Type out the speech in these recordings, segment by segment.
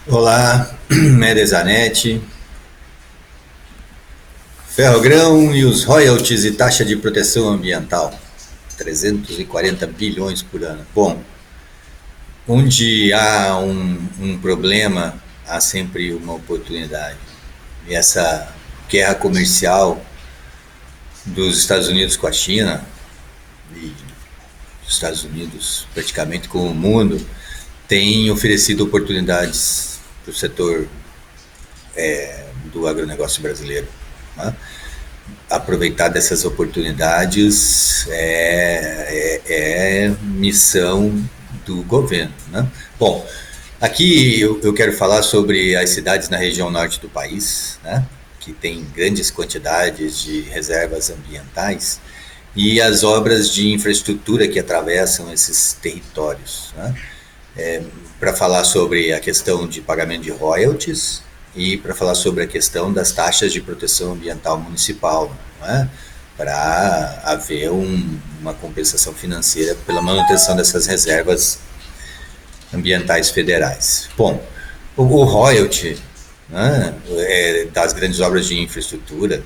Olá, Média Zanetti, Ferrogrão e os royalties e taxa de proteção ambiental, 340 bilhões por ano. Bom, onde há um problema, há sempre uma oportunidade. E essa guerra comercial dos Estados Unidos com a China, e dos Estados Unidos praticamente com o mundo, tem oferecido oportunidades para o setor do agronegócio brasileiro, né? Aproveitar dessas oportunidades é missão do governo, né? Bom, aqui eu quero falar sobre as cidades na região norte do país, né? Que tem grandes quantidades de reservas ambientais e as obras de infraestrutura que atravessam esses territórios, né? Para falar sobre a questão de pagamento de royalties e para falar sobre a questão das taxas de proteção ambiental municipal, né? Para haver uma compensação financeira pela manutenção dessas reservas ambientais federais. Bom, o royalty, né, das grandes obras de infraestrutura,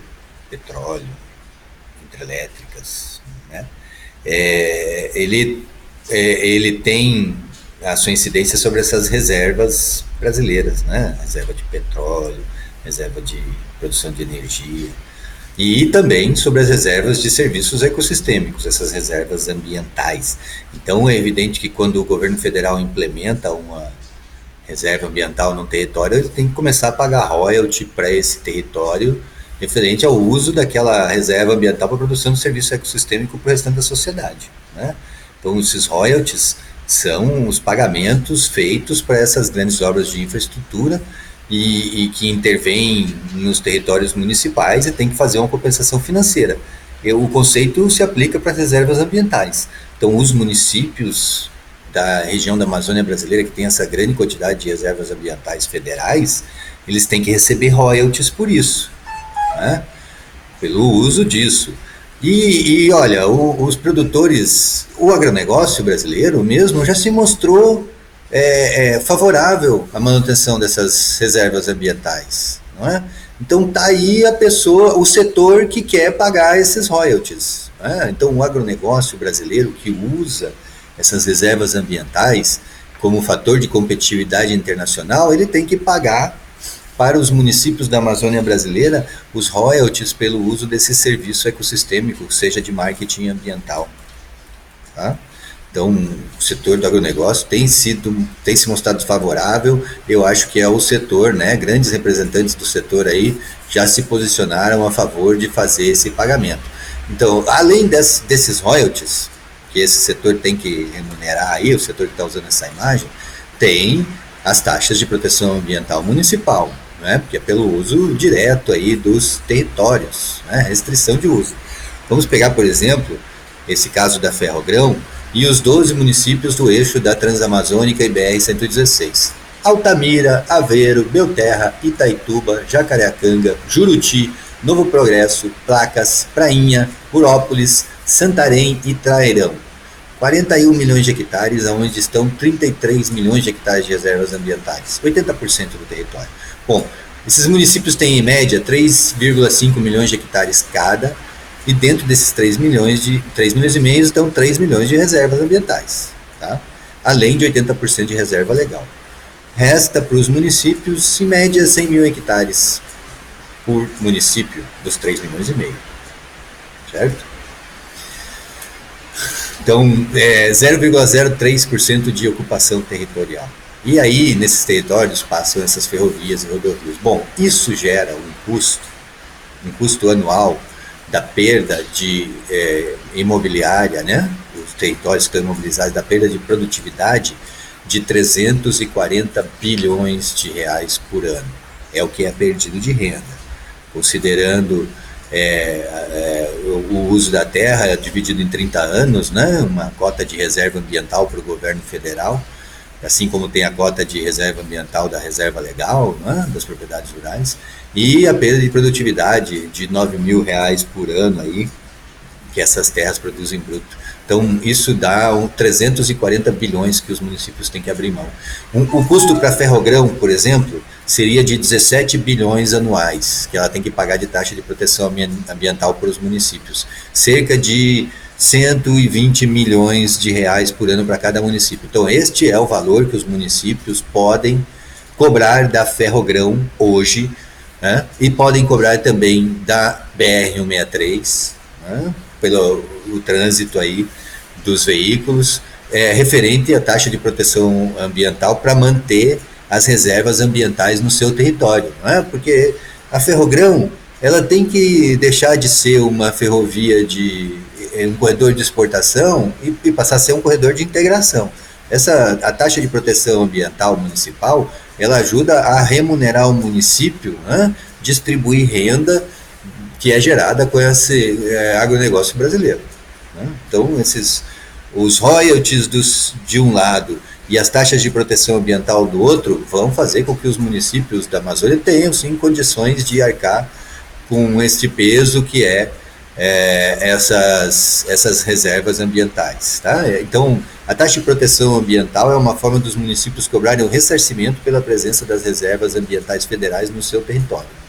petróleo, hidrelétricas, né, ele tem a sua incidência sobre essas reservas brasileiras, né? Reserva de petróleo, reserva de produção de energia e também sobre as reservas de serviços ecossistêmicos, essas reservas ambientais. Então é evidente que quando o governo federal implementa uma reserva ambiental num território, ele tem que começar a pagar royalty para esse território referente ao uso daquela reserva ambiental para a produção de serviço ecossistêmico para o restante da sociedade, né? Então esses royalties são os pagamentos feitos para essas grandes obras de infraestrutura e que intervêm nos territórios municipais e tem que fazer uma compensação financeira. O conceito se aplica para as reservas ambientais. Então, os municípios da região da Amazônia brasileira, que tem essa grande quantidade de reservas ambientais federais, eles têm que receber royalties por isso, né? Pelo uso disso. E olha, os produtores, o agronegócio brasileiro mesmo já se mostrou favorável à manutenção dessas reservas ambientais, não é? Então tá aí a pessoa, o setor que quer pagar esses royalties, né? Então o agronegócio brasileiro que usa essas reservas ambientais como fator de competitividade internacional, ele tem que pagar para os municípios da Amazônia brasileira os royalties pelo uso desse serviço ecossistêmico, seja de marketing ambiental, tá? Então, o setor do agronegócio tem se mostrado favorável. Eu acho que é o setor, né? Grandes representantes do setor aí já se posicionaram a favor de fazer esse pagamento. Então, além desses royalties que esse setor tem que remunerar aí, o setor que está usando essa imagem, tem as taxas de proteção ambiental municipal, né? Porque é pelo uso direto aí dos territórios, né? Restrição de uso. Vamos pegar, por exemplo, esse caso da Ferrogrão e os 12 municípios do eixo da Transamazônica e BR-116. Altamira, Aveiro, Belterra, Itaituba, Jacareacanga, Juruti, Novo Progresso, Placas, Prainha, Urópolis, Santarém e Trairão. 41 milhões de hectares, onde estão 33 milhões de hectares de reservas ambientais, 80% do território. Bom, esses municípios têm em média 3,5 milhões de hectares cada, e dentro desses 3 milhões e meio estão 3 milhões de reservas ambientais, tá? Além de 80% de reserva legal. Resta para os municípios, em média, 100 mil hectares por município dos 3 milhões e meio, certo? Então, 0,03% de ocupação territorial. E aí, nesses territórios, passam essas ferrovias e rodovias. Bom, isso gera um custo anual da perda de imobiliária, né? Os territórios que estão imobilizados, da perda de produtividade de 340 bilhões de reais por ano. É o que é perdido de renda, considerando o uso da terra dividido em 30 anos, né? Uma cota de reserva ambiental para o governo federal, assim como tem a cota de reserva ambiental da reserva legal, né? Das propriedades rurais, e a perda de produtividade de R$ 9.000 por ano aí, que essas terras produzem bruto. Então, isso dá 340 bilhões que os municípios têm que abrir mão. O custo para Ferrogrão, por exemplo, seria de 17 bilhões anuais, que ela tem que pagar de taxa de proteção ambiental para os municípios. Cerca de 120 milhões de reais por ano para cada município. Então, este é o valor que os municípios podem cobrar da Ferrogrão hoje, né? E podem cobrar também da BR-163, né? Pelo o trânsito aí dos veículos, referente à taxa de proteção ambiental para manter as reservas ambientais no seu território, não é? Porque a Ferrogrão ela tem que deixar de ser uma ferrovia de um corredor de exportação e passar a ser um corredor de integração. A taxa de proteção ambiental municipal ela ajuda a remunerar o município, né? Distribuir renda que é gerada com esse agronegócio brasileiro, né? Então, os royalties de um lado e as taxas de proteção ambiental do outro vão fazer com que os municípios da Amazônia tenham, sim, condições de arcar com este peso que essas reservas ambientais. Tá? Então, a taxa de proteção ambiental é uma forma dos municípios cobrarem o ressarcimento pela presença das reservas ambientais federais no seu território.